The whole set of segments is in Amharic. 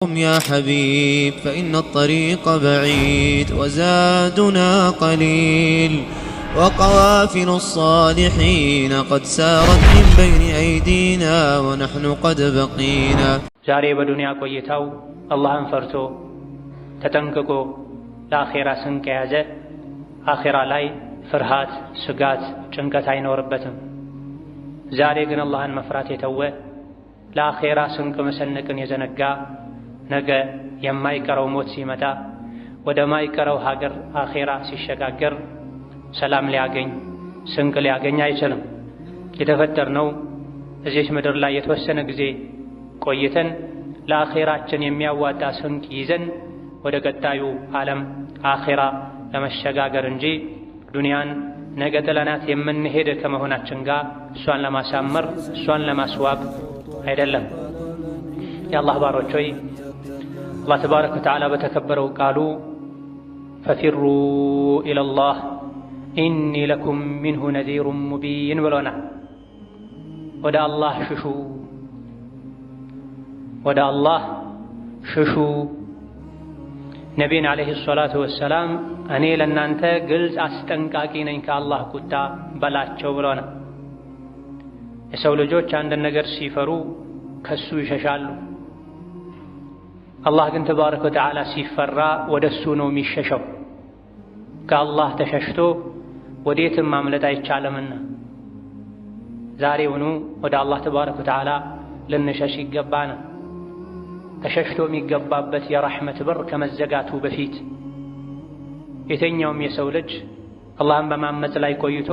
قم يا حبيب فإن الطريق بعيد وزادنا قليل وقوافل الصالحين قد سارت من بين أيدينا ونحن قد بقينا ዛሬ በዱንያ ቆይታው አላህን ፈርቶ ተጠንቅቆ ለአኺራ ስንቅ የያዘ አኺራ ላይ ፍርሃት፣ ስጋት፣ ጭንቀት አይኖርበትም። ዛሬ ግን አላህን መፍራት የተወ ለአኺራ ስንቅ መሰነቅን የዘነጋ ነገ የማይቀረው ሞት ሲመጣ ወደ ማይቀረው ሀገር አኺራ ሲሸጋገር ሰላም ሊያገኝ ስንቅ ሊያገኝ አይችልም። የተፈጠርነው እዚህ ምድር ላይ የተወሰነ ጊዜ ቆይተን ለአኺራችን የሚያዋጣ ስንቅ ይዘን ወደ ቀጣዩ ዓለም አኺራ ለመሸጋገር እንጂ ዱንያን ነገ ጥለናት የምንሄድ ከመሆናችን ጋር እሷን ለማሳመር እሷን ለማስዋብ አይደለም። የአላህ ባሮች ሆይ አላህ ተባረከ ወተዓላ በተከበረው ቃሉ ፈፊሩ ኢለላህ ኢኒ ለኩም ሚንሁ ነዚሩን ሙቢን ብሎናል። ወደ አላህ ሽሹ፣ ወደ አላህ ሽሹ። ነቢይን ዓለይሂ ሰላቱ ወሰላም እኔ ለእናንተ ግልጽ አስጠንቃቂ ነኝ ከአላህ ቁጣ በላቸው ብሎናል። የሰው ልጆች አንድን ነገር ሲፈሩ ከሱ ይሸሻሉ። አላህ ግን ተባረከ ወተዓላ ሲፈራ ወደ እሱ ነው የሚሸሸው። ከአላህ ተሸሽቶ ወዴትም ማምለጥ አይቻልምና ዛሬውኑ ወደ አላህ ተባረከ ወተዓላ ልንሸሽ ይገባናል። ተሸሽቶ የሚገባበት የረሕመት በር ከመዘጋቱ በፊት የትኛውም የሰው ልጅ አላህን በማመፅ ላይ ቆይቶ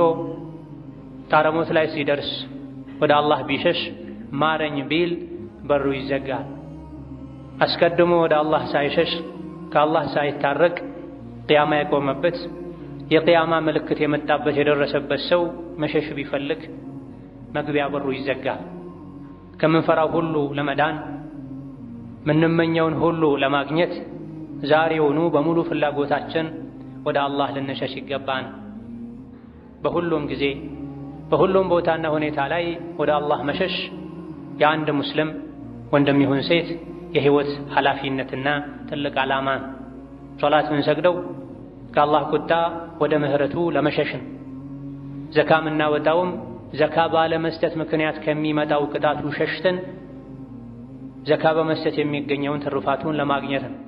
ጣረሞት ላይ ሲደርስ ወደ አላህ ቢሸሽ ማረኝ ቢል በሩ ይዘጋል። አስቀድሞ ወደ አላህ ሳይሸሽ ከአላህ ሳይታረቅ ቅያማ የቆመበት የቅያማ ምልክት የመጣበት የደረሰበት ሰው መሸሽ ቢፈልግ መግቢያ በሩ ይዘጋል። ከምንፈራው ሁሉ ለመዳን ምንመኘውን ሁሉ ለማግኘት ዛሬውኑ በሙሉ ፍላጎታችን ወደ አላህ ልንሸሽ ይገባን። በሁሉም ጊዜ በሁሉም ቦታና ሁኔታ ላይ ወደ አላህ መሸሽ የአንድ ሙስሊም ወንድም ይሁን ሴት የህይወት ኃላፊነትና ትልቅ ዓላማ። ሶላት የምንሰግደው ከአላህ ቁጣ ወደ ምህረቱ ለመሸሽ ነው። ዘካ የምናወጣውም ዘካ ባለመስጠት ምክንያት ከሚመጣው ቅጣቱ ሸሽተን ዘካ በመስጠት የሚገኘውን ትሩፋቱን ለማግኘት ነው።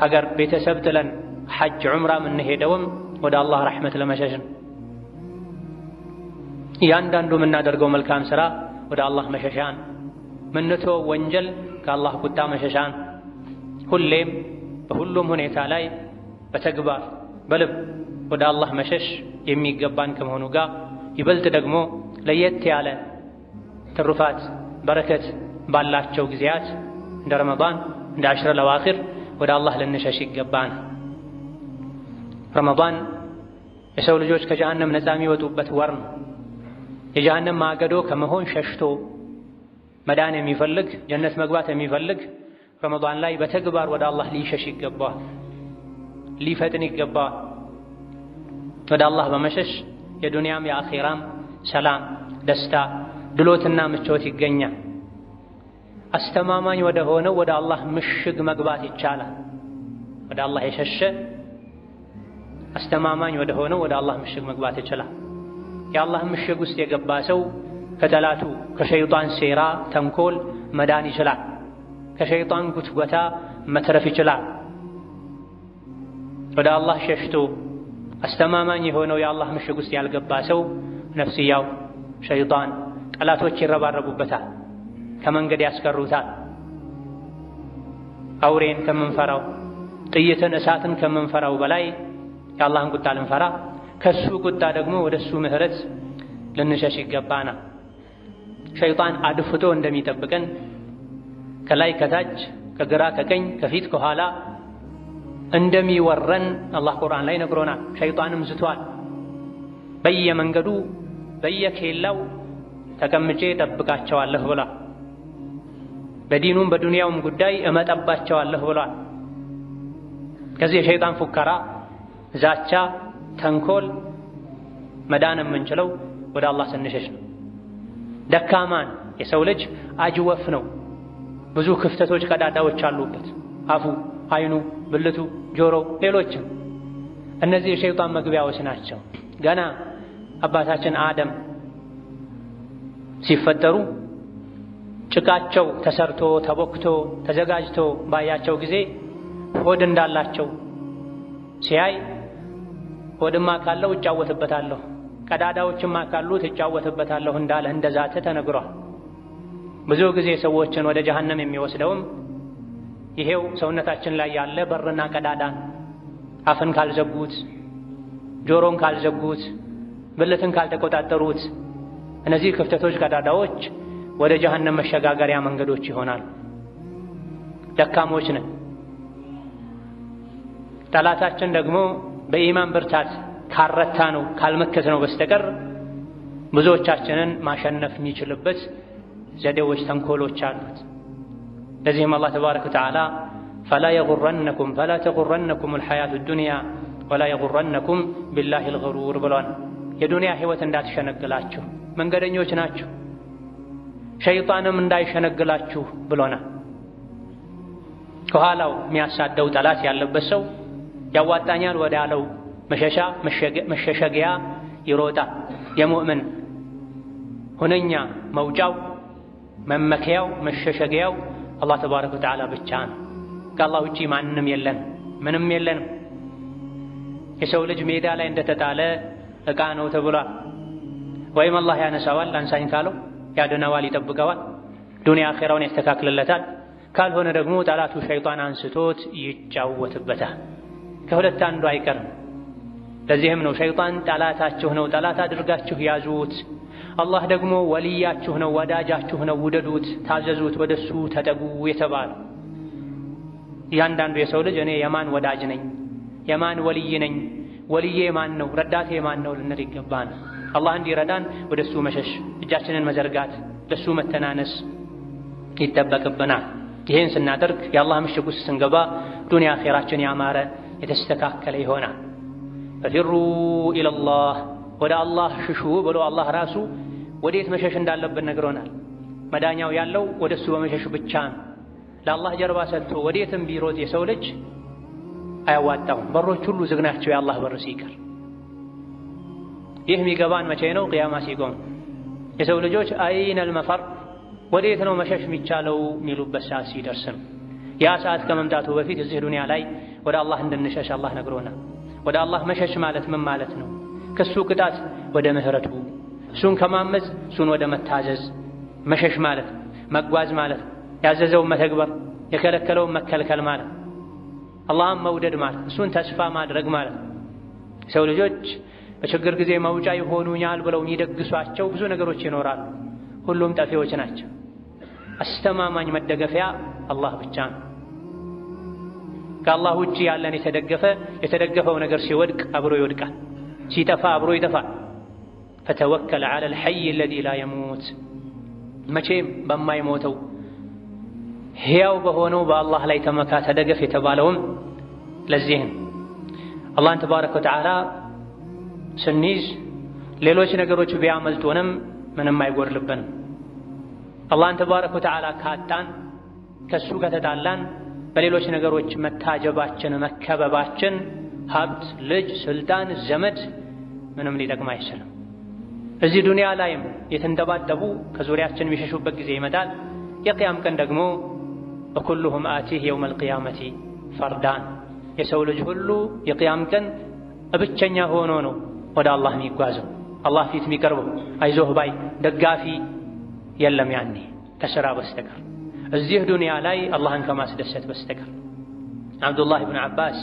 ሀገር ቤተሰብ ጥለን ሐጅ ዑምራ የምንሄደውም ወደ አላህ ረሕመት ለመሸሽ ነው። እያንዳንዱ የምናደርገው መልካም ሥራ ወደ አላህ መሸሻን፣ ምንተወው ወንጀል ከአላህ ቁጣ መሸሻን። ሁሌም በሁሉም ሁኔታ ላይ በተግባር በልብ ወደ አላህ መሸሽ የሚገባን ከመሆኑ ጋር ይበልጥ ደግሞ ለየት ያለ ትሩፋት በረከት ባላቸው ጊዜያት እንደ ረመዳን እንደ አሽረ ለዋኺር ወደ አላህ ልንሸሽ ይገባን። ረመዳን የሰው ልጆች ከጀሃነም ነፃ የሚወጡበት ወር ነው። የጀሃነም ማገዶ ከመሆን ሸሽቶ መዳን የሚፈልግ ጀነት መግባት የሚፈልግ ረመዳን ላይ በተግባር ወደ አላህ ሊሸሽ ይገባዋል፣ ሊፈጥን ይገባዋል። ወደ አላህ በመሸሽ የዱንያም የአኺራም ሰላም፣ ደስታ፣ ድሎትና ምቾት ይገኛል። አስተማማኝ ወደ ሆነው ወደ አላህ ምሽግ መግባት ይቻላል። ወደ አላህ የሸሸ አስተማማኝ ወደ ሆነው ወደ አላህ ምሽግ መግባት ይችላል። የአላህ ምሽግ ውስጥ የገባ ሰው ከጠላቱ ከሸይጣን ሴራ ተንኮል መዳን ይችላል። ከሸይጣን ጉትጎታ መትረፍ ይችላል። ወደ አላህ ሸሽቶ አስተማማኝ የሆነው የአላህ ምሽግ ውስጥ ያልገባ ሰው ነፍስያው፣ ሸይጣን፣ ጠላቶች ይረባረቡበታል፣ ከመንገድ ያስቀሩታል። አውሬን ከምንፈራው ጥይትን እሳትን ከምንፈራው በላይ የአላህን ቁጣ ልንፈራ ከሱ ቁጣ ደግሞ ወደ እሱ ምህረት ልንሸሽ ይገባናል። ሸይጣን አድፍቶ እንደሚጠብቀን ከላይ ከታች ከግራ ከቀኝ ከፊት ከኋላ እንደሚወረን አላህ ቁርአን ላይ ነግሮናል። ሸይጣንም ዝቷል። በየመንገዱ በየኬላው ተቀምጬ እጠብቃቸዋለሁ ብሏል። በዲኑም በዱንያውም ጉዳይ እመጠባቸዋለሁ ብሏል። ከዚህ የሸይጣን ፉከራ፣ ዛቻ፣ ተንኮል መዳን የምንችለው ወደ አላህ ስንሸሽ ነው። ደካማን የሰው ልጅ አጅወፍ ነው፣ ብዙ ክፍተቶች ቀዳዳዎች አሉበት። አፉ፣ አይኑ፣ ብልቱ፣ ጆሮው፣ ሌሎችም እነዚህ የሸይጣን መግቢያዎች ናቸው። ገና አባታችን አደም ሲፈጠሩ ጭቃቸው ተሰርቶ ተቦክቶ ተዘጋጅቶ ባያቸው ጊዜ ሆድ እንዳላቸው ሲያይ ሆድማ ካለው እጫወትበታለሁ፣ ቀዳዳዎችማ ካሉት እጫወትበታለሁ እንዳለ እንደዛተ ተነግሯል። ብዙ ጊዜ ሰዎችን ወደ ጀሃነም የሚወስደውም ይሄው ሰውነታችን ላይ ያለ በርና ቀዳዳን አፍን ካልዘጉት፣ ጆሮን ካልዘጉት፣ ብልትን ካልተቆጣጠሩት እነዚህ ክፍተቶች ቀዳዳዎች ወደ ጀሃነም መሸጋገሪያ መንገዶች ይሆናል። ደካሞች ነን። ጠላታችን ደግሞ በኢማን ብርታት ካረታ ነው ካልመከት ነው በስተቀር ብዙዎቻችንን ማሸነፍ የሚችልበት ዘዴዎች፣ ተንኮሎች አሉት። ለዚህም አላህ ተባረከ ወተዓላ ፈላ ተጉረነኩም አልሐያቱ ዱንያ ወላ የጉረነኩም ቢላሂል ገሩር ብሏል። የዱንያ ህይወት እንዳትሸነግላችሁ፣ መንገደኞች ናችሁ፣ ሸይጣንም እንዳይሸነግላችሁ ብሎናል። ከኋላው የሚያሳደው ጠላት ያለበት ሰው ያዋጣኛል ወዳለው መሸሸጊያ ይሮጣል። የሙእምን ሁነኛ መውጫው መመከያው መሸሸጊያው አላህ ተባረከ ወተዓላ ብቻ ነው። ከአላህ ውጪ ማንም የለን፣ ምንም የለንም። የሰው ልጅ ሜዳ ላይ እንደተጣለ ዕቃ ነው ተብሏል። ወይም አላህ ያነሳዋል አንሳኝ ካለው ያድነዋል፣ ይጠብቀዋል፣ ዱንያ አኼራውን ያስተካክልለታል። ካልሆነ ደግሞ ጠላቱ ሸይጣን አንስቶት ይጫወትበታል። ከሁለት አንዱ አይቀርም። ለዚህም ነው ሸይጣን ጠላታችሁ ነው፣ ጠላት አድርጋችሁ ያዙት። አላህ ደግሞ ወልያችሁ ነው፣ ወዳጃችሁ ነው፣ ውደዱት፣ ታዘዙት፣ ወደሱ ተጠጉ የተባለው። እያንዳንዱ የሰው ልጅ እኔ የማን ወዳጅ ነኝ፣ የማን ወልይ ነኝ፣ ወልዬ ማን ነው፣ ረዳቴ ማን ነው ልንል ይገባል። አላህ እንዲረዳን ወደሱ መሸሽ፣ እጃችንን መዘርጋት፣ ለሱ መተናነስ ይጠበቅብናል። ይህን ስናደርግ የአላህ ምሽግ ውስጥ ስንገባ ዱንያ አኼራችን ያማረ የተስተካከለ ይሆናል። ፈፊሩ ኢለላህ ወደ አላህ ሽሹ ብሎ አላህ ራሱ ወዴት መሸሽ እንዳለብን ነግሮናል። መዳኛው ያለው ወደሱ በመሸሽ ብቻ ነው። ለአላህ ጀርባ ሰጥቶ ወዴትም ቢሮጥ የሰው ልጅ አያዋጣውም። በሮች ሁሉ ዝግ ናቸው የአላህ በር ሲቀር። ይህ የሚገባን መቼ ነው? ቅያማ ሲቆም የሰው ልጆች አይነል መፈር ወዴት ነው መሸሽ የሚቻለው የሚሉበት ሰዓት ሲደርስ ነው። ያ ሰዓት ከመምጣቱ በፊት እዚህ ዱንያ ላይ ወደ አላህ እንድንሸሽ አላህ ነግሮናል። ወደ አላህ መሸሽ ማለት ምን ማለት ነው? ከሱ ቅጣት ወደ ምህረቱ፣ እሱን ከማመፅ እሱን ወደ መታዘዝ መሸሽ ማለት መጓዝ ማለት ያዘዘውን መተግበር የከለከለውን መከልከል ማለት አላህን መውደድ ማለት እሱን ተስፋ ማድረግ ማለት። ሰው ልጆች በችግር ጊዜ መውጫ ይሆኑኛል ብለው የሚደግሷቸው ብዙ ነገሮች ይኖራሉ። ሁሉም ጠፊዎች ናቸው። አስተማማኝ መደገፊያ አላህ ብቻ ነው። ከአላህ ውጪ ያለን የተደገፈው ነገር ሲወድቅ አብሮ ይወድቃል፣ ሲጠፋ አብሮ ይጠፋል። ፈተወከል ዐለል ሐይ አለዚ ላ የሙት መቼም በማይሞተው ሕያው በሆነው በአላህ ላይ ተመካ ተደገፍ የተባለውም ለዚህ ነው። አላህን ተባረከ ወተዓላ ስንይዝ ሌሎች ነገሮች ቢያመልጡንም ምንም አይጎድልብንም። አላህን ተባረከ ወተዓላ ካጣን ከሱ ከተጣላን በሌሎች ነገሮች መታጀባችን መከበባችን ሀብት፣ ልጅ፣ ስልጣን፣ ዘመድ ምንም ሊጠቅም አይችልም። እዚህ ዱንያ ላይም የተንጠባጠቡ ከዙሪያችን የሚሸሹበት ጊዜ ይመጣል። የቅያም ቀን ደግሞ ወኩሉሁም አቲህ የውመል ቂያመቲ ፈርዳን የሰው ልጅ ሁሉ የቅያም ቀን ብቸኛ ሆኖ ነው ወደ አላህ የሚጓዘው፣ አላህ ፊት የሚቀርበው። አይዞህ ባይ ደጋፊ የለም ያኔ ከሥራ በስተቀር እዚህ ዱንያ ላይ አላህን ከማስደሰት በስተቀር። አብዱላህ ብን ዓባስ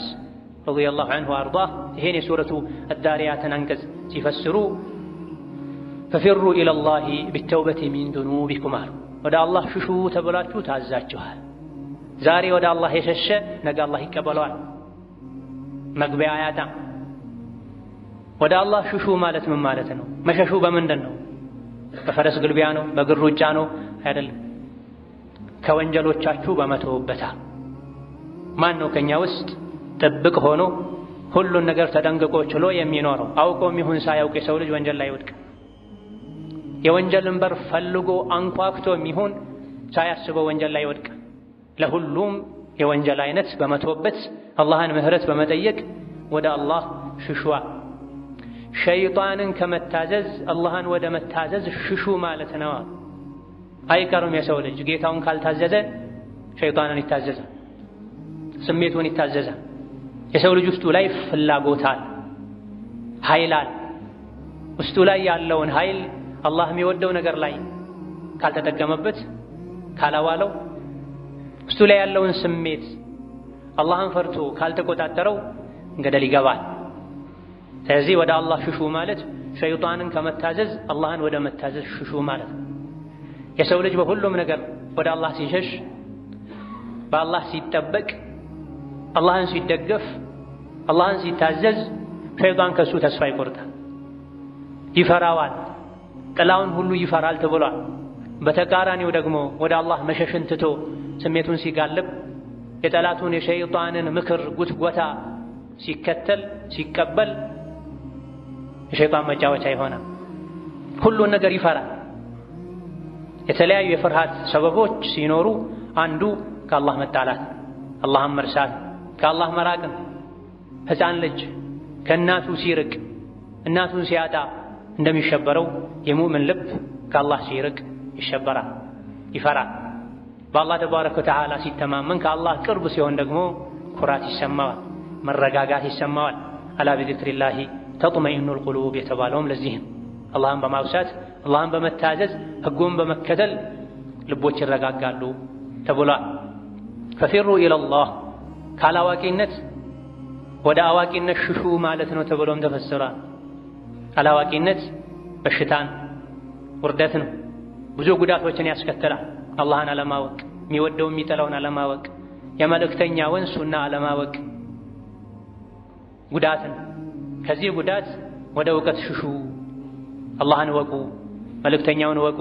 ረዲየላሁ ዐንሁ ወአርዳህ ይሄን የሱረቱ አዳሪያትን አንቀጽ ሲፈስሩ ፈፊሩ ኢለላሂ ቢተውበቲ ሚን ዙኑቢኩም አሉ። ወደ አላህ ሽሹ ተብላችሁ ታዛችኋል። ዛሬ ወደ አላህ የሸሸ ነገ አላህ ይቀበለዋል፣ መግቢያ አያጣም። ወደ አላህ ሽሹ ማለት ምን ማለት ነው? መሸሹ በምንድን ነው? በፈረስ ግልቢያ ነው? በእግር ሩጫ ነው? አይደለም። ከወንጀሎቻችሁ በመተውበታ። ማን ነው ከኛ ውስጥ ጥብቅ ሆኖ ሁሉን ነገር ተጠንቅቆ ችሎ የሚኖረው? አውቆም ይሁን ሳያውቅ የሰው ልጅ ወንጀል ላይ ይወድቅ። የወንጀልን በር ፈልጎ አንኳክቶም ይሁን ሳያስበው ወንጀል ላይ ይወድቅ። ለሁሉም የወንጀል አይነት በመተውበት አላህን ምህረት በመጠየቅ ወደ አላህ ሽሹ። ሸይጣንን ከመታዘዝ አላህን ወደ መታዘዝ ሽሹ ማለት ነው። አይቀርም የሰው ልጅ ጌታውን ካልታዘዘ ሸይጣንን ይታዘዛል፣ ስሜቱን ይታዘዛል። የሰው ልጅ ውስጡ ላይ ፍላጎት አለ፣ ኃይል አለ። ውስጡ ላይ ያለውን ኃይል አላህ የሚወደው ነገር ላይ ካልተጠቀመበት ካላዋለው፣ ውስጡ ላይ ያለውን ስሜት አላህን ፈርቶ ካልተቆጣጠረው ገደል ይገባል። ስለዚህ ወደ አላህ ሽሹ ማለት ሸይጣንን ከመታዘዝ አላህን ወደ መታዘዝ ሽሹ ማለት ነው። የሰው ልጅ በሁሉም ነገር ወደ አላህ ሲሸሽ፣ በአላህ ሲጠበቅ፣ አላህን ሲደገፍ፣ አላህን ሲታዘዝ ሸይጣን ከሱ ተስፋ ይቆርጣል፣ ይፈራዋል፣ ጥላውን ሁሉ ይፈራል ተብሏል። በተቃራኒው ደግሞ ወደ አላህ መሸሽን ትቶ ስሜቱን ሲጋልብ የጠላቱን የሸይጣንን ምክር ጉትጎታ ሲከተል ሲቀበል የሸይጣን መጫወቻ ይሆናል። ሁሉን ነገር ይፈራል። የተለያዩ የፍርሃት ሰበቦች ሲኖሩ አንዱ ከአላህ መጣላት፣ አላህን መርሳት፣ ከአላህ መራቅን። ሕፃን ልጅ ከእናቱ ሲርቅ እናቱን ሲያጣ እንደሚሸበረው የሙእምን ልብ ከአላህ ሲርቅ ይሸበራል፣ ይፈራል። በአላህ ተባረከ ወተዓላ ሲተማመን ከአላህ ቅርብ ሲሆን ደግሞ ኩራት ይሰማዋል፣ መረጋጋት ይሰማዋል። አላ ቢዚክሪላሂ ተጥመኢኑል ቁሉብ የተባለውም ለዚህም አላህን በማውሳት አላህን በመታዘዝ ሕጉን በመከተል ልቦች ይረጋጋሉ ተብሏል። ፈፊሩ ኢለላህ ካላዋቂነት ወደ አዋቂነት ሽሹ ማለት ነው ተብሎም ተፈስሯል። አላዋቂነት በሽታን ውርደት ነው፣ ብዙ ጉዳቶችን ያስከትላል። አላህን አለማወቅ፣ የሚወደው የሚጠላውን አለማወቅ፣ የመልእክተኛውን ሱና አለማወቅ ጉዳትን። ከዚህ ጉዳት ወደ እውቀት ሽሹ፣ አላህን ወቁ፣ መልእክተኛውን ወቁ፣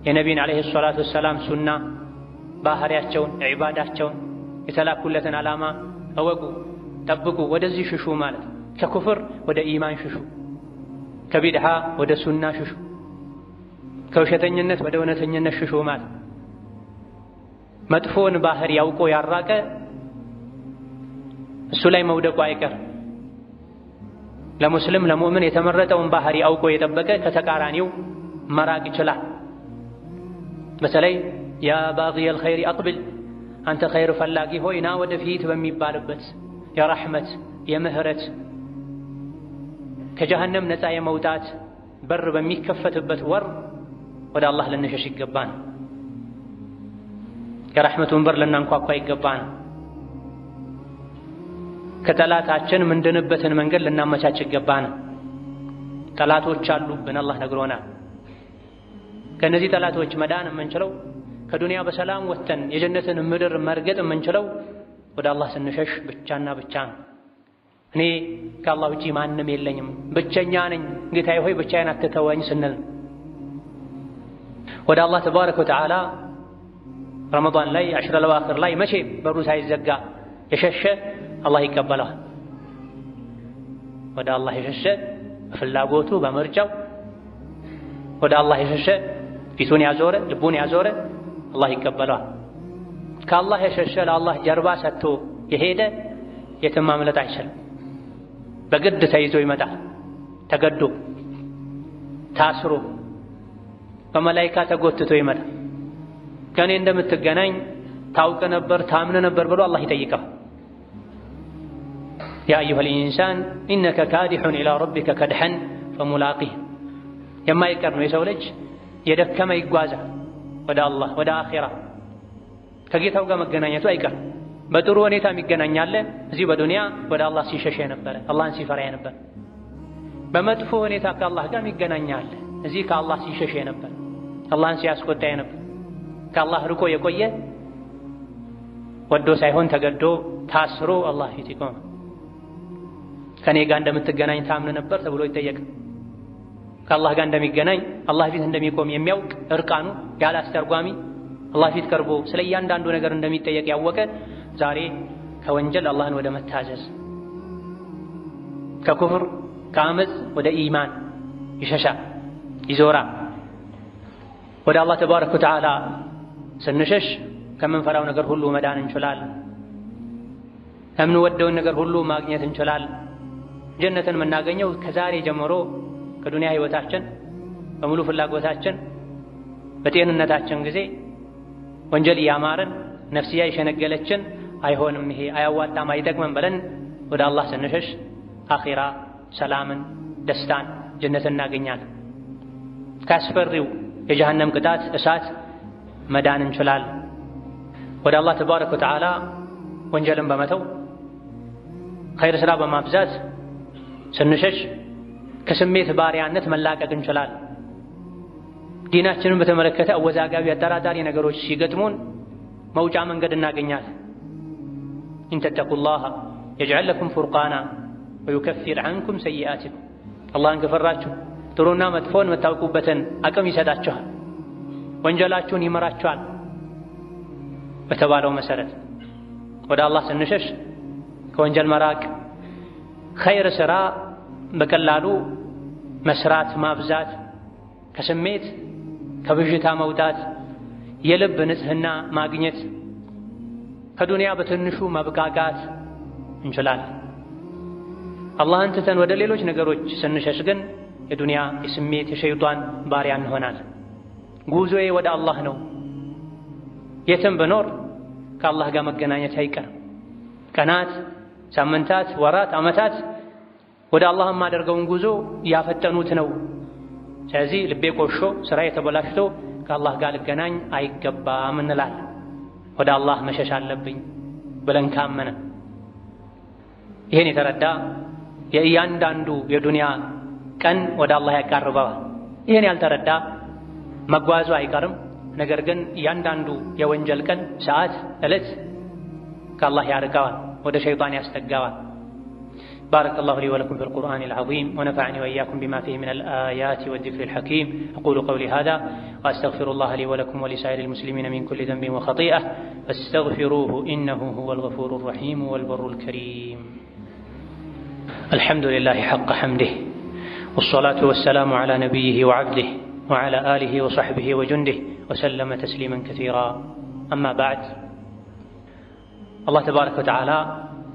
የነቢይን ዓለይሂ ሰላቱ ወሰላም ሱና ባህሪያቸውን፣ ዒባዳቸውን፣ የተላኩለትን ዓላማ እወቁ፣ ጠብቁ። ወደዚህ ሽሹ ማለት ከኩፍር ወደ ኢማን ሽሹ፣ ከቢድዓ ወደ ሱና ሽሹ፣ ከውሸተኝነት ወደ እውነተኝነት ሽሹ ማለት። መጥፎን ባህሪ ያውቆ ያራቀ እሱ ላይ መውደቁ አይቀርም። ለሙስሊም ለሙእምን የተመረጠውን ባህሪ አውቆ የጠበቀ ከተቃራኒው መራቅ ይችላል። በተለይ ያ ባጊየል ኸይሪ አቅብል፣ አንተ ኸይር ፈላጊ ሆይ ና ወደፊት በሚባልበት የረሕመት የምህረት ከጀሃነም ነፃ የመውጣት በር በሚከፈትበት ወር ወደ አላህ ልንሸሽ ይገባን። የረሕመቱን በር ልናንኳኳ ይገባን። ከጠላታችን ምንድንበትን መንገድ ልናመቻች ይገባን። ጠላቶች አሉብን፣ አላህ ነግሮናል። ከነዚህ ጠላቶች መዳን የምንችለው ከዱንያ በሰላም ወጥተን የጀነትን ምድር መርገጥ የምንችለው ወደ አላህ ስንሸሽ ብቻና ብቻ ነው። እኔ ከአላህ ውጪ ማንም የለኝም፣ ብቸኛ ነኝ፣ ጌታዬ ሆይ ብቻዬን አትተወኝ ስንል ወደ አላህ ተባረከ ወተዓላ ረመዳን ላይ አሽረል አዋኺር ላይ መቼም በሩ ሳይዘጋ የሸሸ አላህ ይቀበለዋል። ወደ አላህ የሸሸ በፍላጎቱ በምርጫው ወደ አላህ የሸሸ ፊቱን ያዞረ ልቡን ያዞረ አላህ ይቀበለዋል። ከአላህ የሸሸ ለአላህ ጀርባ ሰጥቶ የሄደ የትም ማምለጥ አይችልም። በግድ ተይዞ ይመጣል። ተገዶ ታስሮ በመላኢካ ተጎትቶ ይመጣል። ከእኔ እንደምትገናኝ ታውቅ ነበር ታምን ነበር ብሎ አላህ ይጠይቀው። ያ አዩሀል ኢንሳን ኢነከ ካዲሑን ኢላ ረቢከ ከድሐን ፈሙላቂህ። የማይቀር ነው የሰው ልጅ የደከመ ይጓዛል ወደ አላህ ወደ አኺራ። ከጌታው ጋር መገናኘቱ አይቀርም። በጥሩ ሁኔታ የሚገናኛለ እዚህ በዱንያ ወደ አላህ ሲሸሽ የነበረ አላህን ሲፈራ የነበረ፣ በመጥፎ ሁኔታ ከአላህ ጋር የሚገናኛለ እዚህ ከአላህ ሲሸሽ የነበረ አላህን ሲያስቆጣ የነበረ፣ ከአላህ ርቆ የቆየ ወዶ ሳይሆን ተገዶ ታስሮ አላህ ፊት ይቆም። ከኔ ጋር እንደምትገናኝ ታምን ነበር ተብሎ ይጠየቅ። ከአላህ ጋር እንደሚገናኝ አላህ ፊት እንደሚቆም የሚያውቅ እርቃኑ ያለ አስተርጓሚ አላህ ፊት ቀርቦ ስለ እያንዳንዱ ነገር እንደሚጠየቅ ያወቀ ዛሬ ከወንጀል አላህን ወደ መታዘዝ ከኩፍር ከአመፅ ወደ ኢማን ይሸሻል ይዞራል። ወደ አላህ ተባረከ ወተዓላ ስንሸሽ ከምንፈራው ነገር ሁሉ መዳን እንችላለን። ከምንወደውን ነገር ሁሉ ማግኘት እንችላለን። ጀነትን የምናገኘው ከዛሬ ጀምሮ ከዱንያ ህይወታችን በሙሉ ፍላጎታችን በጤንነታችን ጊዜ ወንጀል ያማረን ነፍስያ የሸነገለችን አይሆንም፣ ይሄ አያዋጣም፣ አይጠቅመን ብለን ወደ አላህ ስንሸሽ አኺራ ሰላምን፣ ደስታን፣ ጀነትን እናገኛለን። ካስፈሪው የጀሃነም ቅጣት እሳት መዳን እንችላለን። ወደ አላህ ተባረከ ወተዓላ ወንጀልን በመተው ኸይር ስራ በማብዛት ስንሸሽ ከስሜት ባሪያነት መላቀቅ እንችላለን። ዲናችንን በተመለከተ አወዛጋቢ አጠራጣሪ ነገሮች ሲገጥሙን መውጫ መንገድ እናገኛለን። ኢን ተተቁላህ የጅዐል ለኩም ፉርቃና ወዩከፊር ዐንኩም ሰይአቲኩም። አላህን ከፈራችሁ ጥሩና መጥፎን የምታውቁበትን አቅም ይሰጣችኋል፣ ወንጀላችሁን ይመራችኋል። በተባለው መሰረት ወደ አላህ ስንሸሽ ከወንጀል መራቅ፣ ኸይር ስራ በቀላሉ መስራት ማብዛት፣ ከስሜት ከብዥታ መውጣት፣ የልብ ንጽህና ማግኘት፣ ከዱንያ በትንሹ መብቃቃት እንችላለን። አላህን ትተን ወደ ሌሎች ነገሮች ስንሸሽ ግን የዱንያ የስሜት የሸይጣን ባሪያ እንሆናለን። ጉዞዬ ወደ አላህ ነው። የትም ብኖር ከአላህ ጋር መገናኘት አይቀርም። ቀናት፣ ሳምንታት፣ ወራት፣ ዓመታት ወደ አላህ የማደርገውን ጉዞ ያፈጠኑት ነው። ስለዚህ ልቤ ቆሾ ስራዬ ተበላሽቶ ከአላህ ጋር ልገናኝ አይገባም እንላለን። ወደ አላህ መሸሽ አለብኝ ብለን ካመነ ይሄን የተረዳ የእያንዳንዱ የዱንያ ቀን ወደ አላህ ያቃርበዋል። ይሄን ያልተረዳ መጓዙ አይቀርም። ነገር ግን እያንዳንዱ የወንጀል ቀን፣ ሰዓት፣ ዕለት ከአላህ ያርቀዋል፣ ወደ ሸይጣን ያስጠጋዋል። بارك الله لي ولكم في القرآن العظيم ونفعني وإياكم بما فيه من الآيات والذكر الحكيم. أقول قولي هذا وأستغفر الله لي ولكم ولسائر المسلمين من كل ذنب وخطيئة فاستغفروه إنه هو الغفور الرحيم والبر الكريم. الحمد لله حق حمده والصلاة والسلام على نبيه وعبده وعلى آله وصحبه وجنده وسلم تسليما كثيرا. أما بعد، الله تبارك وتعالى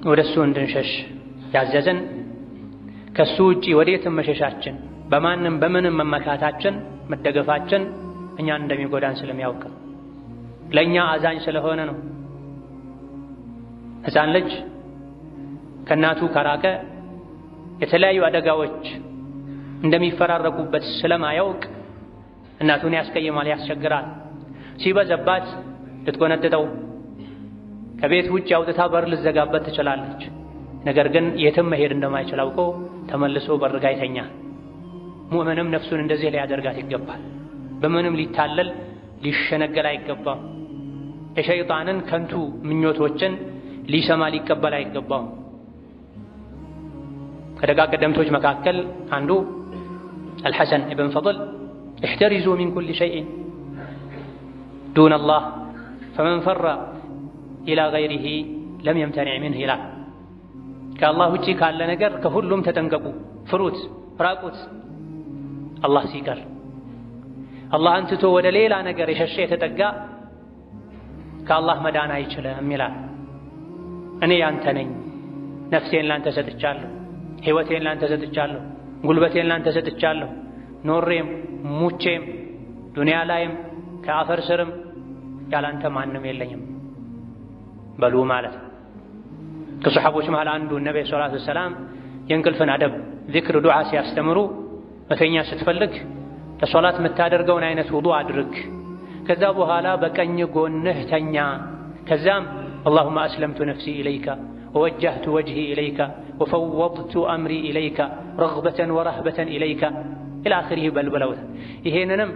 ودسون دنشش ያዘዘን ከሱ ውጪ ወዴትም መሸሻችን በማንም በምንም መመካታችን መደገፋችን እኛን እንደሚጎዳን ስለሚያውቅ ለኛ አዛኝ ስለሆነ ነው። ሕፃን ልጅ ከእናቱ ከራቀ የተለያዩ አደጋዎች እንደሚፈራረቁበት ስለማያውቅ እናቱን ያስቀይማል፣ ያስቸግራል። ሲበዛባት ልትጎነጥጠው ከቤት ውጭ አውጥታ በር ልትዘጋበት ትችላለች። ነገር ግን የትም መሄድ እንደማይችል አውቆ ተመልሶ በርጋ ይተኛል። ሙእምንም ነፍሱን እንደዚህ ሊያደርጋት ይገባል። በምንም ሊታለል ሊሸነገል አይገባም። የሸይጣንን ከንቱ ምኞቶችን ሊሰማ ሊቀበል አይገባም። ከደጋግ ቀደምቶች መካከል አንዱ አልሐሰን ኢብን ፈضል እሕተሪዙ ሚን ኩሊ ሸይእን ዱነ አላህ ፈመን ፈረ ኢላ ገይሪሂ ለም የምተኒዕ ሚንሁ ይላል። ከአላህ ውጪ ካለ ነገር ከሁሉም ተጠንቀቁ፣ ፍሩት፣ ራቁት። አላህ ሲቀር አላህን ትቶ ወደ ሌላ ነገር የሸሸ የተጠጋ ከአላህ መዳን አይችልም ይላል። እኔ ያንተ ነኝ፣ ነፍሴን ላንተ ሰጥቻለሁ፣ ሕይወቴን ላንተ ሰጥቻለሁ፣ ጉልበቴን ላንተ ሰጥቻለሁ፣ ኖሬም ሙቼም ዱንያ ላይም ከአፈር ስርም ያላንተ ማንም የለኝም በሉ ማለት ነው። ከሰሐቦች መሃል አንዱ ነብዩ ሰለላሁ ዐለይሂ ወሰለም የእንቅልፍን አደብ ዚክር፣ ዱዓ ሲያስተምሩ መተኛ ስትፈልግ ለሶላት የምታደርገውን አይነት ውዱእ አድርግ፣ ከዛ በኋላ በቀኝ ጎንህ ተኛ፣ ከዛም اللهم أسلمت نفسي إليك ووجهت وجهي إليك وفوضت أمري إليك رغبة ورهبة إليك إلى آخره بلبلوت። ይሄንንም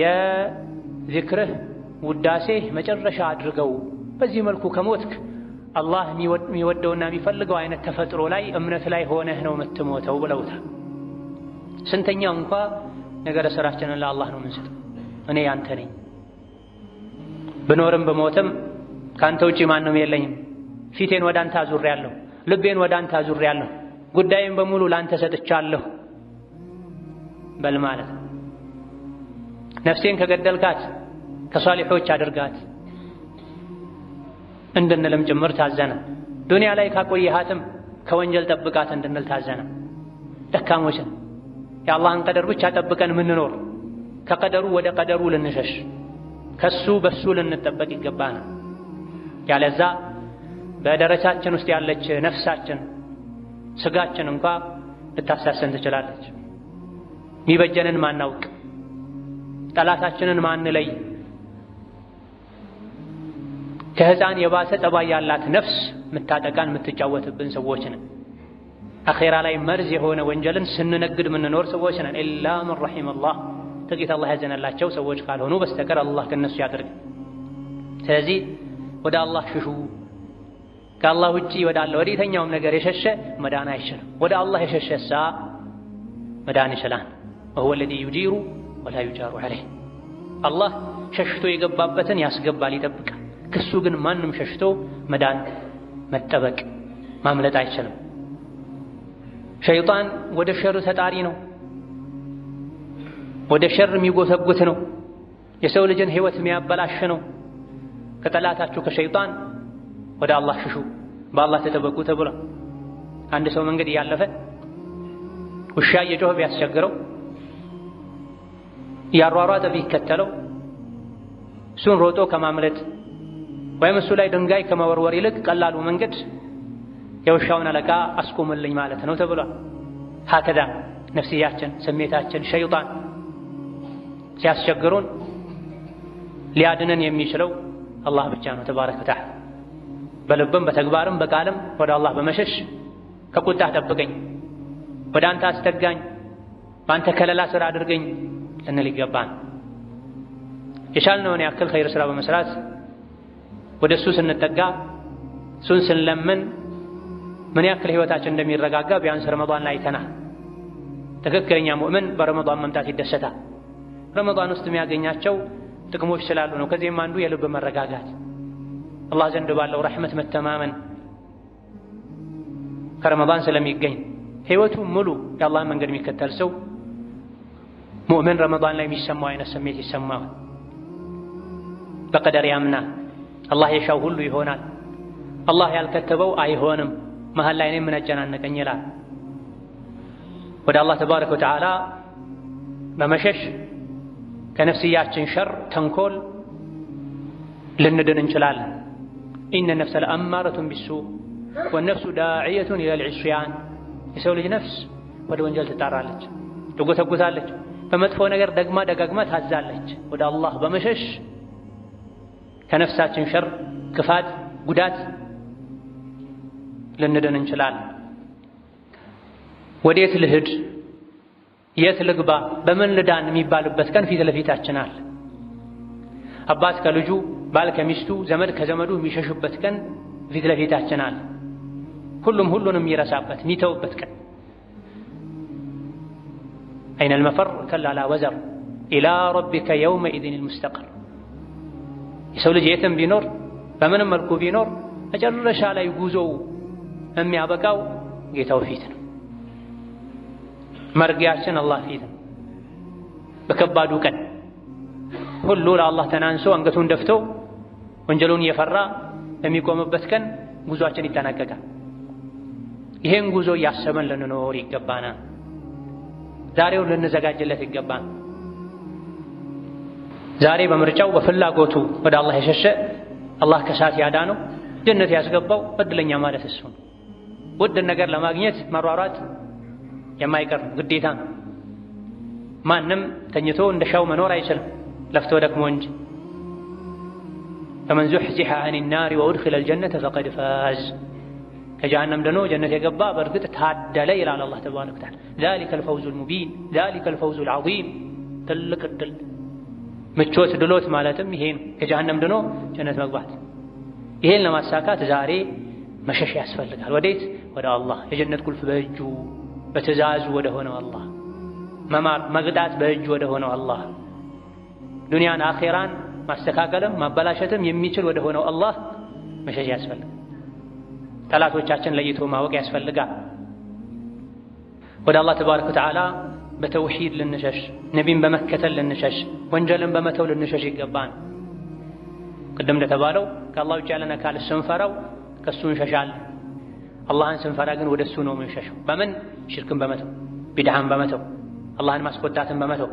የዚክርህ ውዳሴህ መጨረሻ አድርገው። በዚህ መልኩ ከሞትክ አላህ የሚወደውና የሚፈልገው አይነት ተፈጥሮ ላይ እምነት ላይ ሆነህ ነው የምትሞተው ብለውታል። ስንተኛው እንኳ ነገረ ስራችንን ለአላህ ነው የምንሰጠው። እኔ ያንተ ነኝ፣ ብኖርም በሞትም ካንተ ውጪ ማንም የለኝም፣ ፊቴን ወደ አንተ አዙሬያለሁ፣ ልቤን ወደ አንተ አዙሬያለሁ፣ ጉዳይን በሙሉ ላንተ ሰጥቻለሁ በል ማለት ነው። ነፍሴን ከገደልካት ከሷሊሖች አድርጋት፣ እንድንልም ጭምር ታዘነ። ዱንያ ላይ ካቆየሃትም ከወንጀል ጠብቃት እንድንል ታዘነ። ደካሞችን የአላህን ቀደር ብቻ ጠብቀን ምንኖር ከቀደሩ ወደ ቀደሩ ልንሸሽ ከሱ በሱ ልንጠበቅ ይገባናል። ያለዛ በደረጃችን ውስጥ ያለች ነፍሳችን ስጋችን እንኳ ልታሳሰን ትችላለች። የሚበጀንን ማናውቅ ጠላታችንን ማንለይ ከህፃን የባሰ ጠባይ ያላት ነፍስ ምታጠቃን ምትጫወትብን ሰዎች ነን። አኼራ ላይ መርዝ የሆነ ወንጀልን ስንነግድ ምንኖር ሰዎች ነን። ኢላ መን ረሒመላህ ጥቂት አላህ ያዘነላቸው ሰዎች ካልሆኑ በስተቀር አላህ ከነሱ ያድርግ። ስለዚህ ወደ አላህ ሽሹ። ከአላህ ውጪ ወዳለ ወደ የትኛውም ነገር የሸሸ መዳን አይችልም። ወደ አላህ የሸሸሳ መዳን ይችላል። ወሁወ ለዚ ዩጂሩ ወላ ዩጃሩ ዐለይህ። አላህ ሸሽቶ የገባበትን ያስገባል፣ ይጠብቃል። ከሱ ግን ማንም ሸሽቶ መዳን መጠበቅ ማምለጥ አይችልም። ሸይጣን ወደ ሸር ተጣሪ ነው። ወደ ሸር የሚጎተጉት ነው። የሰው ልጅን ህይወት የሚያበላሽ ነው። ከጠላታችሁ ከሸይጣን ወደ አላህ ሽሹ፣ በአላህ ተጠበቁ ተብሏል። አንድ ሰው መንገድ እያለፈ ውሻ እየጮኸ ቢያስቸግረው እያሯሯጠ ቢከተለው እሱን ሮጦ ከማምለጥ ወይም እሱ ላይ ድንጋይ ከመወርወር ይልቅ ቀላሉ መንገድ የውሻውን አለቃ አስቆምልኝ ማለት ነው ተብሏል። ሀከዛ ነፍስያችን፣ ስሜታችን፣ ሸይጣን ሲያስቸግሩን ሊያድነን የሚችለው አላህ ብቻ ነው ተባረከ ወተዓላ። በልብም በተግባርም በቃልም ወደ አላህ በመሸሽ ከቁጣህ ጠብቀኝ፣ ወደ አንተ አስጠጋኝ፣ በአንተ ከለላ ስራ አድርገኝ ልንል ይገባን። የቻልነውን ያክል ኸይር ስራ በመስራት ወደ እሱ ስንጠጋ እሱን ስንለምን ምን ያክል ህይወታችን እንደሚረጋጋ ቢያንስ ረመዳን ላይ አይተናል። ትክክለኛ ሙእምን በረመዳን መምጣት ይደሰታል። ረመዳን ውስጥ የሚያገኛቸው ጥቅሞች ስላሉ ነው። ከዚህም አንዱ የልብ መረጋጋት፣ አላህ ዘንድ ባለው ረሕመት መተማመን ከረመዳን ስለሚገኝ ህይወቱ ሙሉ የአላህን መንገድ የሚከተል ሰው ሙእምን ረመዳን ላይ የሚሰማው አይነት ስሜት ይሰማዋል። በቀደር ያምናል። አላህ የሻው ሁሉ ይሆናል፣ አላህ ያልከተበው አይሆንም፣ መሀል ላይ እኔ ምን አጨናነቀኝ ይላል። ወደ አላህ ተባረከ ወተዓላ በመሸሽ ከነፍስያችን ሸር ተንኮል ልንድን እንችላለን። ኢነ ነፍሰ ለአማረቱን ቢሱእ ወነፍሱ ዳዕየቱን ኢለል ዒስያን። የሰው ልጅ ነፍስ ወደ ወንጀል ትጣራለች፣ ትጎተጉታለች፣ በመጥፎ ነገር ደግማ ደጋግማ ታዛለች። ወደ አላህ በመሸሽ ከነፍሳችን ሸር፣ ክፋት፣ ጉዳት ልንድን እንችላለን። ወዴት ልሂድ፣ የት ልግባ፣ በምን ልዳን የሚባልበት ቀን ፊት ለፊታችን አለ። አባት ከልጁ፣ ባል ከሚስቱ፣ ዘመድ ከዘመዱ የሚሸሹበት ቀን ፊት ለፊታችን አለ። ሁሉም ሁሉንም የሚረሳበት የሚተውበት ቀን። አይነል መፈር ከላ ላ ወዘር ኢላ ረቢከ የውመኢዝን ልሙስተቀር። የሰው ልጅ የትም ቢኖር በምንም መልኩ ቢኖር መጨረሻ ላይ ጉዞው የሚያበቃው ጌታው ፊት ነው። መርጊያችን አላህ ፊት ነው። በከባዱ ቀን ሁሉ ለአላህ ተናንሶ አንገቱን ደፍቶ ወንጀሉን እየፈራ በሚቆምበት ቀን ጉዞአችን ይጠናቀቃል። ይሄን ጉዞ እያሰበን ልንኖር ይገባናል። ዛሬው ልንዘጋጅለት ይገባል። ዛሬ በምርጫው በፍላጎቱ ወደ አላህ የሸሸ አላህ ከሳት ያዳነው ጀነት ያስገባው እድለኛ ማለት እሱ ነው። ውድ ነገር ለማግኘት መሯሯጥ የማይቀር ግዴታ ነው። ማንም ተኝቶ እንደሻው መኖር አይችልም፣ ለፍቶ ደክሞ እንጂ። ፈመን ዙሕዚሐ ዐኒ ናሪ ወኡድኺለ አልጀነተ ፈቀድ ፋዝ። ከጀሃነም ድኖ ጀነት የገባ በእርግጥ ታደለ ይላል አላህ ተባረከ ወተዓላ። ዛሊከ አልፈውዙል ሙቢን፣ ዛሊከ አልፈውዙል ዐዚም። ትልቅ እድል፣ ምቾት፣ ድሎት ማለትም ይሄ ነው። ከጀሃነም ድኖ ጀነት መግባት። ይሄን ለማሳካት ዛሬ መሸሽ ያስፈልጋል። ወዴት? ወደ አላህ። የጀነት ቁልፍ በእጁ በትእዛዙ ወደ ሆነው አላህ መማር መቅጣት በእጁ ወደ ሆነው አላህ ዱንያን አኼራን ማስተካከልም ማበላሸትም የሚችል ወደ ሆነው አላህ መሸሽ ያስፈልጋል። ጠላቶቻችን ለይቶ ማወቅ ያስፈልጋል። ወደ አላህ ተባረከ ወተዓላ በተውሂድ ልንሸሽ፣ ነቢን በመከተል ልንሸሽ፣ ወንጀልን በመተው ልንሸሽ ይገባን። ቅድም እንደተባለው ከአላህ ውጭ ያለን አካል ስንፈራው ከሱ እንሸሻለን። አላህን ስንፈራ ግን ወደሱ ነው የምንሸሸው። በምን? ሽርክን በመተው ቢድዓን በመተው አላህን ማስቆጣትን በመተው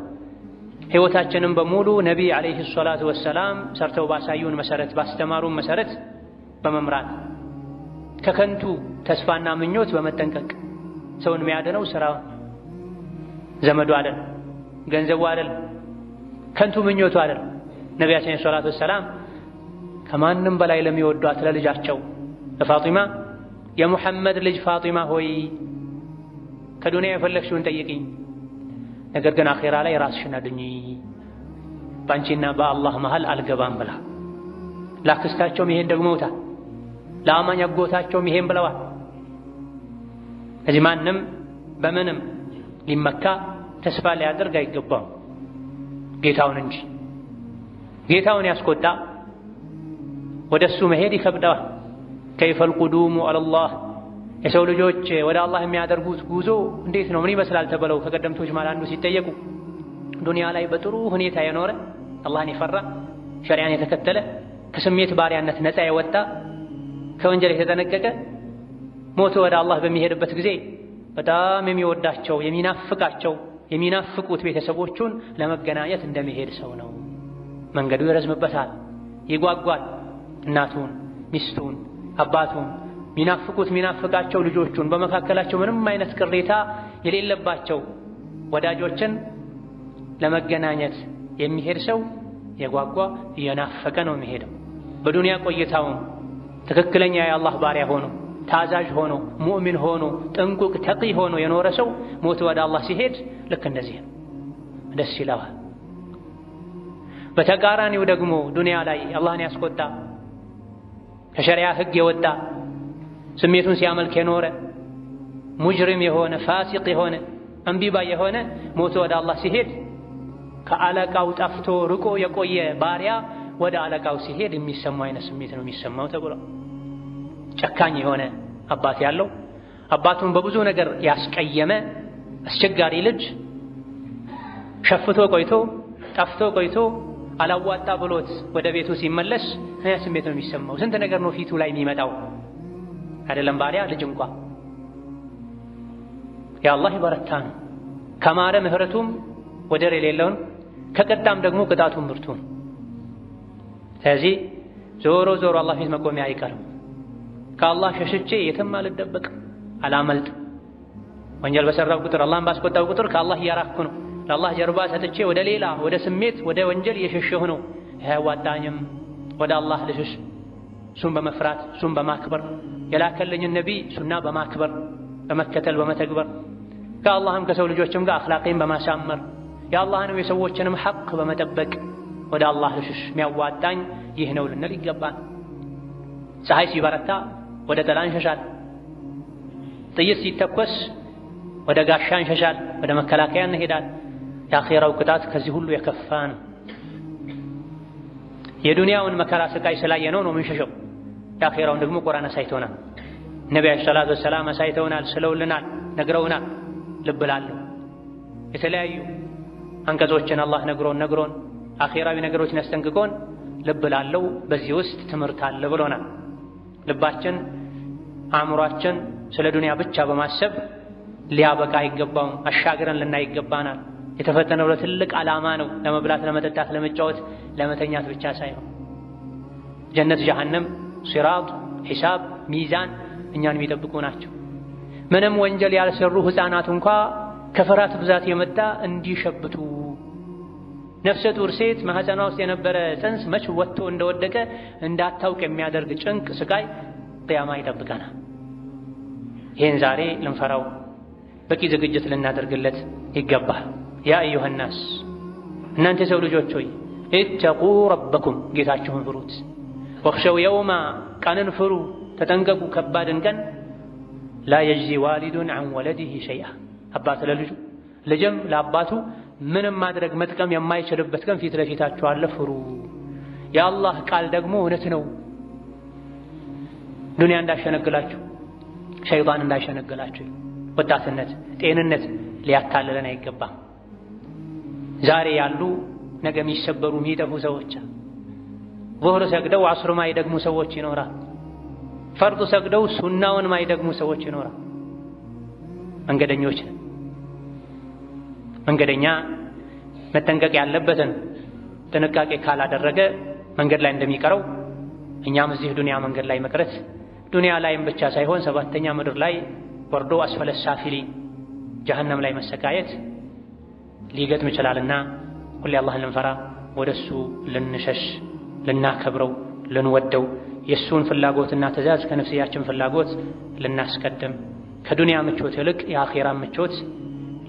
ሕይወታችንን በሙሉ ነቢይ ዓለይሂ ሰላቱ ወሰላም ሰርተው ባሳዩን መሰረት ባስተማሩን መሰረት በመምራት ከከንቱ ተስፋና ምኞት በመጠንቀቅ ሰውን የሚያድነው ስራው ዘመዱ አይደል፣ ገንዘቡ አይደል፣ ከንቱ ምኞቱ አይደል። ነቢያችን ሰለላሁ ዐለይሂ ወሰለም ከማንም በላይ ለሚወዷት ለልጃቸው ለፋጢማ የሙሐመድ ልጅ ፋጢማ ሆይ ከዱንያ የፈለግሽውን ጠይቂኝ፣ ነገር ግን አኺራ ላይ ራስሽን አድኚ፣ በአንቺና በአላህ መሃል አልገባም ብላ ላክስታቸውም ይሄን ደግመውታል። ለአማኝ አጎታቸውም ይሄን ብለዋል። እዚህ ማንም በምንም ሊመካ ተስፋ ሊያደርግ አይገባም ጌታውን እንጂ። ጌታውን ያስቆጣ ወደሱ መሄድ ይከብደዋል። ከይፈል ቁዱሙ አለላህ የሰው ልጆች ወደ አላህ የሚያደርጉት ጉዞ እንዴት ነው ምን ይመስላል ተብለው ከቀደምቶች ማለት አንዱ ሲጠየቁ ዱንያ ላይ በጥሩ ሁኔታ የኖረ አላህን የፈራ ሸሪዓን የተከተለ ከስሜት ባሪያነት ነፃ የወጣ ከወንጀል የተጠነቀቀ ሞቶ ወደ አላህ በሚሄድበት ጊዜ በጣም የሚወዳቸው የሚናፍቁት ቤተሰቦቹን ለመገናኘት እንደሚሄድ ሰው ነው። መንገዱ ይረዝምበታል፣ ይጓጓል። እናቱን፣ ሚስቱን፣ አባቱን ሚናፍቃቸው ልጆቹን በመካከላቸው ምንም አይነት ቅሬታ የሌለባቸው ወዳጆችን ለመገናኘት የሚሄድ ሰው የጓጓ እየናፈቀ ነው የሚሄደው። በዱንያ ቆይታውን ትክክለኛ የአላህ ባሪያ ሆኖ ታዛዥ ሆኖ ሙእሚን ሆኖ ጥንቁቅ ተቂ ሆኖ የኖረ ሰው ሞቶ ወደ አላህ ሲሄድ ልክ እንደዚህ ነው፣ ደስ ይለዋል። በተቃራኒው ደግሞ ዱንያ ላይ አላህን ያስቆጣ ከሸሪዓ ሕግ የወጣ ስሜቱን ሲያመልክ የኖረ ሙጅሪም የሆነ ፋሲቅ የሆነ አንቢባ የሆነ ሞቶ ወደ አላህ ሲሄድ ከአለቃው ጠፍቶ ርቆ የቆየ ባሪያ ወደ አለቃው ሲሄድ የሚሰማው አይነት ስሜት ነው የሚሰማው ተብሎ ጨካኝ የሆነ አባት ያለው አባቱን በብዙ ነገር ያስቀየመ አስቸጋሪ ልጅ ሸፍቶ ቆይቶ ጠፍቶ ቆይቶ አላዋጣ ብሎት ወደ ቤቱ ሲመለስ ያ ስሜት ነው የሚሰማው። ስንት ነገር ነው ፊቱ ላይ የሚመጣው አይደለም ባሪያ ልጅ እንኳን የአላህ በረታ ነው። ከማረ ምህረቱም ወደር የሌለውን ከቀጣም ደግሞ ቅጣቱም ብርቱ ነው። ስለዚህ ዞሮ ዞሮ አላህ ፊት መቆሚያ አይቀርም። ከአላህ ሸሽቼ የትም አልደበቅ አላመልጥ። ወንጀል በሰራው ቁጥር አላህን ባስቆጣው ቁጥር ከአላህ እያራኩ ነው። ለአላህ ጀርባ ሰጥቼ ወደ ሌላ ወደ ስሜት ወደ ወንጀል እየሸሸሁ ነው። ይሄ ዋጣኝም ወደ አላህ ልሽሽ፣ እሱን በመፍራት እሱን በማክበር የላከልኝን ነቢይ ሱና በማክበር በመከተል በመተግበር ከአላህም ከሰው ልጆችም ጋር አኽላቄን በማሳመር የአላህንም የሰዎችንም ሐቅ በመጠበቅ ወደ አላህ ልሽሽ። የሚያዋጣኝ ይህ ነው ልንል ይገባል። ፀሐይ ሲበረታ ወደ ጥላ እንሸሻል። ጥይት ሲተኮስ ወደ ጋሻ እንሸሻል፣ ወደ መከላከያ እንሄዳል። የአኼራው ቅጣት ከዚህ ሁሉ የከፋ ነው። የዱንያውን መከራ ስቃይ ስላየነው ነው የምንሸሸው። የአኼራውን ደግሞ ቁርአን አሳይቶናል። ነቢዩ ሰለላሁ ዐለይሂ ወሰለም አሳይተውናል፣ ስለውልናል፣ ነግረውናል። ልብ ላለው የተለያዩ አንቀጾችን አላህ ነግሮን አኼራዊ ነገሮችን አስጠንቅቆን ልብ ላለው በዚህ ውስጥ ትምህርት አለ ብሎናል። ልባችን አእምሯችን ስለ ዱንያ ብቻ በማሰብ ሊያበቃ አይገባውም። አሻግረን ልናይ ይገባናል። የተፈተነው ለትልቅ ዓላማ ነው። ለመብላት፣ ለመጠጣት፣ ለመጫወት፣ ለመተኛት ብቻ ሳይሆን ጀነት፣ ጀሃነም፣ ሲራጥ፣ ሒሳብ፣ ሚዛን እኛን የሚጠብቁ ናቸው። ምንም ወንጀል ያልሰሩ ሕፃናት እንኳ ከፍርሃት ብዛት የመጣ እንዲሸብቱ፣ ነፍሰ ጡር ሴት ማህፀኗ ውስጥ የነበረ ጽንስ መች ወጥቶ እንደወደቀ እንዳታውቅ የሚያደርግ ጭንቅ ስቃይ ቅያማ ይጠብቀናል። ይህን ዛሬ ልንፈራው በቂ ዝግጅት ልናደርግለት ይገባል። ያ አዩሃ ናስ እናንተ የሰው ልጆች ሆይ ኢተቁ ረበኩም ጌታችሁን ፍሩት። ወኽሸው የውማ ቀንን ፍሩ ተጠንቀቁ፣ ከባድን ቀን ላ የጅዚ ዋሊዱን ዐን ወለዲሂ ሸይአ አባት ለልጁ ልጅም ለአባቱ ምንም ማድረግ መጥቀም የማይችልበት ቀን ፊት ለፊታችሁ አለ፣ ፍሩ። የአላህ ቃል ደግሞ እውነት ነው። ዱንያ እንዳሸነግላችሁ፣ ሸይጣን እንዳሸነግላችሁ፣ ወጣትነት፣ ጤንነት ሊያታልለን አይገባም። ዛሬ ያሉ ነገ የሚሰበሩ የሚጠፉ ሰዎች ዙህር ሰግደው ዐስር ማይደግሙ ሰዎች ይኖራል። ፈርድ ሰግደው ሱናውን ማይደግሙ ሰዎች ይኖራል። መንገደኞች ነን። መንገደኛ መጠንቀቅ ያለበትን ጥንቃቄ ካላደረገ መንገድ ላይ እንደሚቀረው እኛም እዚህ ዱንያ መንገድ ላይ መቅረት ዱንያ ላይም ብቻ ሳይሆን ሰባተኛ ምድር ላይ ወርዶ አስፈለ ሳፊሊን ጀሀነም ላይ መሰቃየት ሊገጥም ይችላልና ሁሌ አላህን ልንፈራ ወደሱ ልንሸሽ ልናከብረው ልንወደው የሱን ፍላጎትና ትእዛዝ ከነፍስያችን ፍላጎት ልናስቀድም ከዱንያ ምቾት ይልቅ የአኺራ ምቾት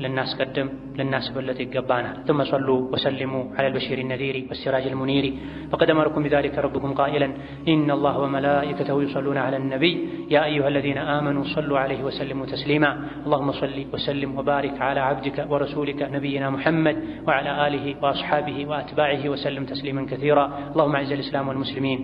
للناسقدم للناس بلت يقبانا ثم صلوا وسلموا على البشير النذير والسراج المنير فقد أمركم بذلك ربكم قائلا إن الله وملائكته يصلون على النبي يا أيها الذين آمنوا صلوا عليه وسلموا تسليما اللهم صل وسلم وبارك على عبدك ورسولك نبينا محمد وعلى آله وأصحابه وأتباعه وسلم تسليما كثيرا اللهم أعز الإسلام والمسلمين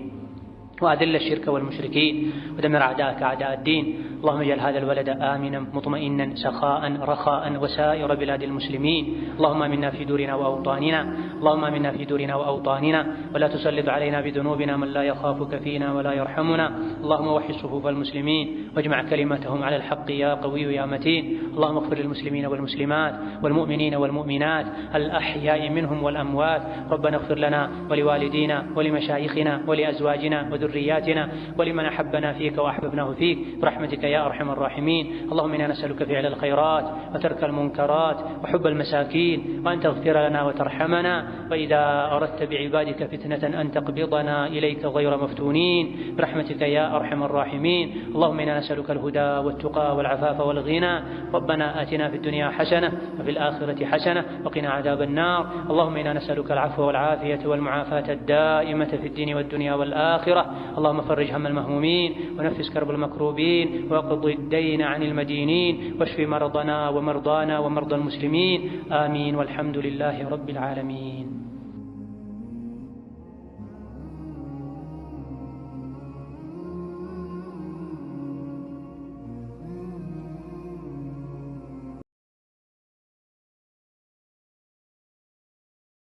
وأذل الشرك والمشركين ودمر أعداءك أعداء الدين اللهم اجعل هذا البلد آمنا مطمئنا سخاء رخاء وسائر بلاد المسلمين اللهم آمنا في دورنا وأوطاننا اللهم آمنا في دورنا وأوطاننا ولا تسلط علينا بذنوبنا من لا يخافك فينا ولا يرحمنا اللهم وحد صفوف المسلمين واجمع كلمتهم على الحق يا قوي يا متين اللهم اغفر للمسلمين والمسلمات والمؤمنين والمؤمنات الأحياء منهم والأموات ربنا اغفر لنا ولوالدينا ولمشايخنا ولأزواجنا وذرياتنا ولمن أحبنا فيك وأحببناه فيك برحمتك يا أرحم الراحمين اللهم إنا نسألك فعل الخيرات وترك المنكرات وحب المساكين وأن تغفر لنا وترحمنا وإذا أردت بعبادك فتنة أن تقبضنا إليك غير مفتونين برحمتك يا أرحم الراحمين اللهم إنا نسألك الهدى والتقى والعفاف والغنى ربنا آتنا في الدنيا حسنة وفي الآخرة حسنة وقنا عذاب النار اللهم إنا نسألك العفو والعافية والمعافاة الدائمة في الدين والدنيا والآخرة اللهم فرج هم المهمومين ونفس كرب المكروبين واقض الدين عن المدينين واشف مرضنا ومرضانا ومرضى المسلمين آمين والحمد لله رب العالمين.